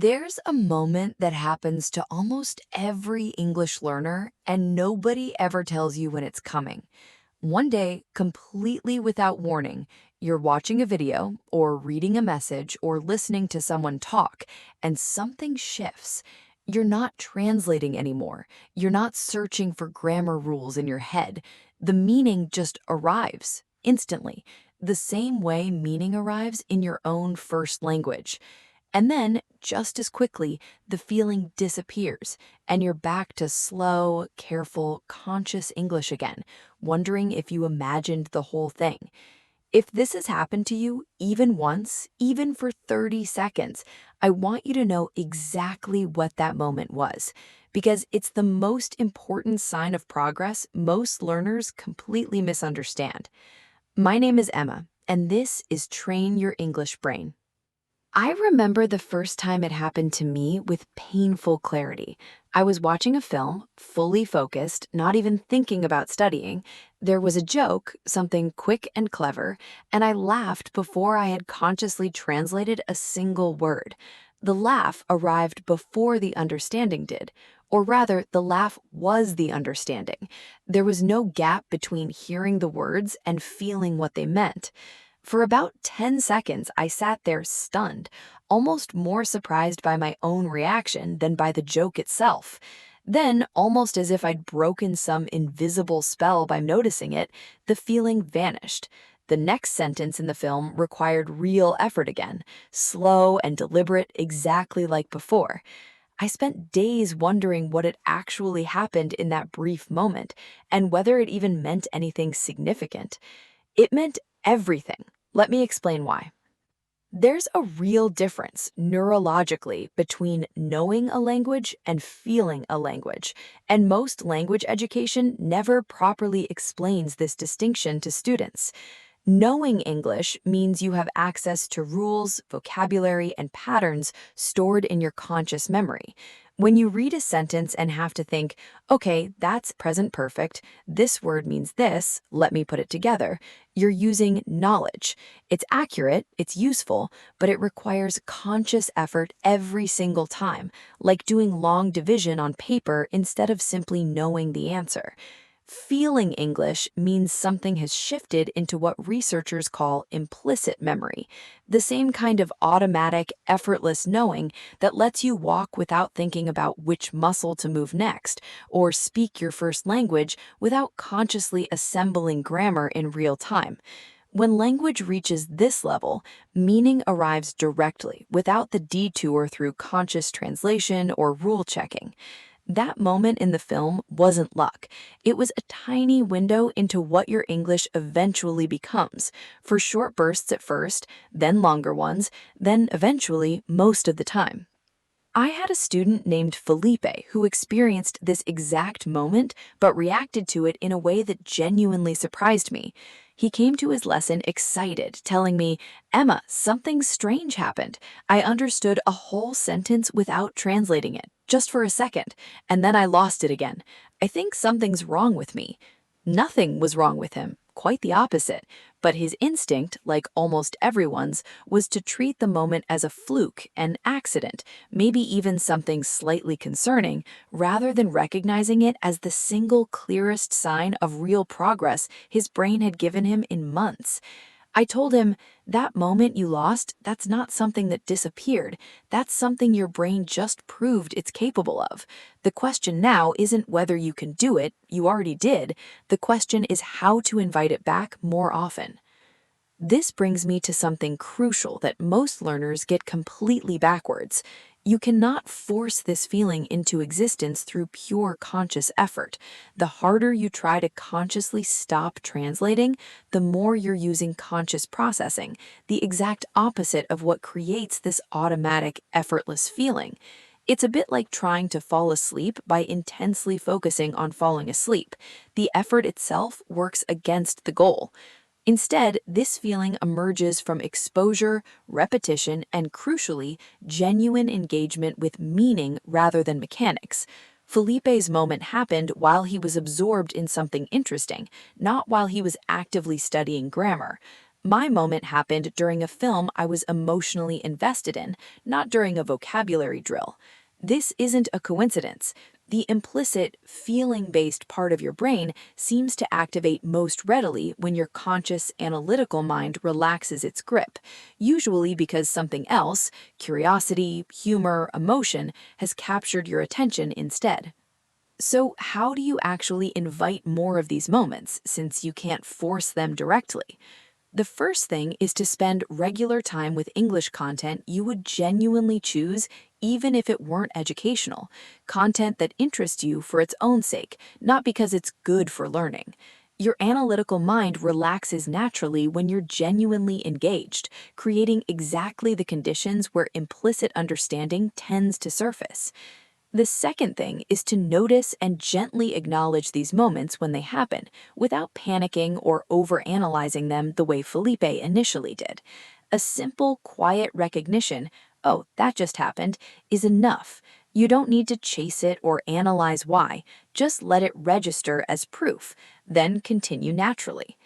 There's a moment that happens to almost every English learner, and nobody ever tells you when it's coming. One day, completely without warning, you're watching a video, or reading a message, or listening to someone talk, and something shifts. You're not translating anymore. You're not searching for grammar rules in your head. The meaning just arrives instantly, the same way meaning arrives in your own first language. And then, just as quickly, the feeling disappears, and you're back to slow, careful, conscious English again, wondering if you imagined the whole thing. If this has happened to you even once, even for 30 seconds, I want you to know exactly what that moment was, because it's the most important sign of progress most learners completely misunderstand. My name is Emma, and this is Train Your English Brain. I remember the first time it happened to me with painful clarity. I was watching a film, fully focused, not even thinking about studying. There was a joke, something quick and clever, and I laughed before I had consciously translated a single word. The laugh arrived before the understanding did, or rather, the laugh was the understanding. There was no gap between hearing the words and feeling what they meant. For about 10 seconds, I sat there stunned, almost more surprised by my own reaction than by the joke itself. Then, almost as if I'd broken some invisible spell by noticing it, the feeling vanished. The next sentence in the film required real effort again, slow and deliberate, exactly like before. I spent days wondering what had actually happened in that brief moment, and whether it even meant anything significant. It meant everything. Let me explain why. There's a real difference neurologically between knowing a language and feeling a language, and most language education never properly explains this distinction to students. Knowing English means you have access to rules, vocabulary, and patterns stored in your conscious memory. When you read a sentence and have to think, okay, that's present perfect, this word means this, let me put it together, you're using knowledge. It's accurate, it's useful, but it requires conscious effort every single time, like doing long division on paper instead of simply knowing the answer. Feeling English means something has shifted into what researchers call implicit memory, the same kind of automatic, effortless knowing that lets you walk without thinking about which muscle to move next, or speak your first language without consciously assembling grammar in real time. When language reaches this level, meaning arrives directly, without the detour through conscious translation or rule checking. That moment in the film wasn't luck. It was a tiny window into what your English eventually becomes, for short bursts at first, then longer ones, then eventually most of the time. I had a student named Felipe who experienced this exact moment but reacted to it in a way that genuinely surprised me. He came to his lesson excited, telling me, Emma, something strange happened. I understood a whole sentence without translating it, just for a second, and then I lost it again. I think something's wrong with me. Nothing was wrong with him, quite the opposite, but his instinct, like almost everyone's, was to treat the moment as a fluke, an accident, maybe even something slightly concerning, rather than recognizing it as the single clearest sign of real progress his brain had given him in months. I told him, that moment you lost, that's not something that disappeared. That's something your brain just proved it's capable of. The question now isn't whether you can do it, you already did. The question is how to invite it back more often. This brings me to something crucial that most learners get completely backwards. You cannot force this feeling into existence through pure conscious effort. The harder you try to consciously stop translating, the more you're using conscious processing, the exact opposite of what creates this automatic, effortless feeling. It's a bit like trying to fall asleep by intensely focusing on falling asleep. The effort itself works against the goal. Instead, this feeling emerges from exposure, repetition, and crucially, genuine engagement with meaning rather than mechanics. Felipe's moment happened while he was absorbed in something interesting, not while he was actively studying grammar. My moment happened during a film I was emotionally invested in, not during a vocabulary drill. This isn't a coincidence. The implicit, feeling based part of your brain seems to activate most readily when your conscious, analytical mind relaxes its grip, usually because something else, curiosity, humor, emotion, has captured your attention instead. So, how do you actually invite more of these moments since you can't force them directly? The first thing is to spend regular time with English content you would genuinely choose, even if it weren't educational, content that interests you for its own sake, not because it's good for learning. Your analytical mind relaxes naturally when you're genuinely engaged, creating exactly the conditions where implicit understanding tends to surface. The second thing is to notice and gently acknowledge these moments when they happen, without panicking or overanalyzing them the way Felipe initially did. A simple, quiet recognition, oh, that just happened, is enough. You don't need to chase it or analyze why, just let it register as proof, then continue naturally.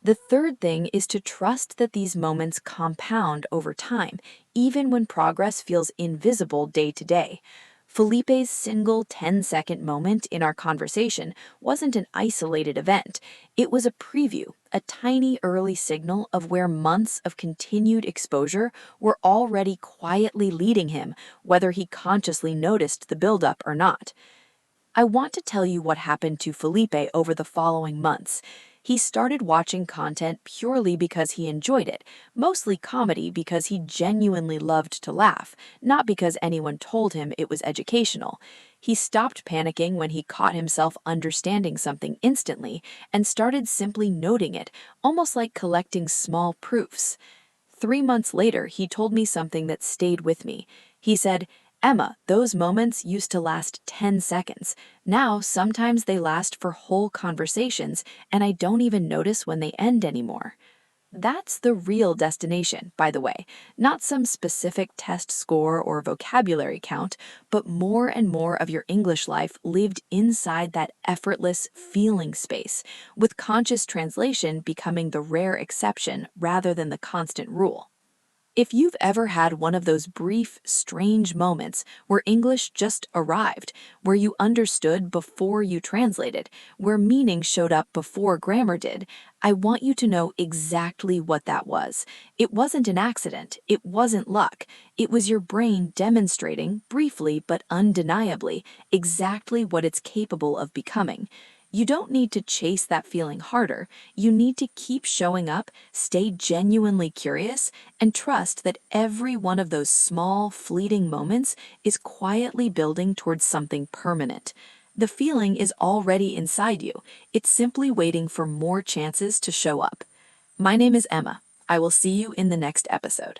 The third thing is to trust that these moments compound over time, even when progress feels invisible day to day. Felipe's single 10-second moment in our conversation wasn't an isolated event. It was a preview, a tiny early signal of where months of continued exposure were already quietly leading him, whether he consciously noticed the buildup or not. I want to tell you what happened to Felipe over the following months. He started watching content purely because he enjoyed it, mostly comedy because he genuinely loved to laugh, not because anyone told him it was educational. He stopped panicking when he caught himself understanding something instantly and started simply noting it, almost like collecting small proofs. 3 months later, he told me something that stayed with me. He said, Emma, those moments used to last 10 seconds. Now, sometimes they last for whole conversations, and I don't even notice when they end anymore. That's the real destination, by the way, not some specific test score or vocabulary count, but more and more of your English life lived inside that effortless feeling space, with conscious translation becoming the rare exception rather than the constant rule. If you've ever had one of those brief, strange moments where English just arrived, where you understood before you translated, where meaning showed up before grammar did, I want you to know exactly what that was. It wasn't an accident. It wasn't luck. It was your brain demonstrating, briefly but undeniably, exactly what it's capable of becoming. You don't need to chase that feeling harder. You need to keep showing up, stay genuinely curious, and trust that every one of those small, fleeting moments is quietly building towards something permanent. The feeling is already inside you. It's simply waiting for more chances to show up. My name is Emma. I will see you in the next episode.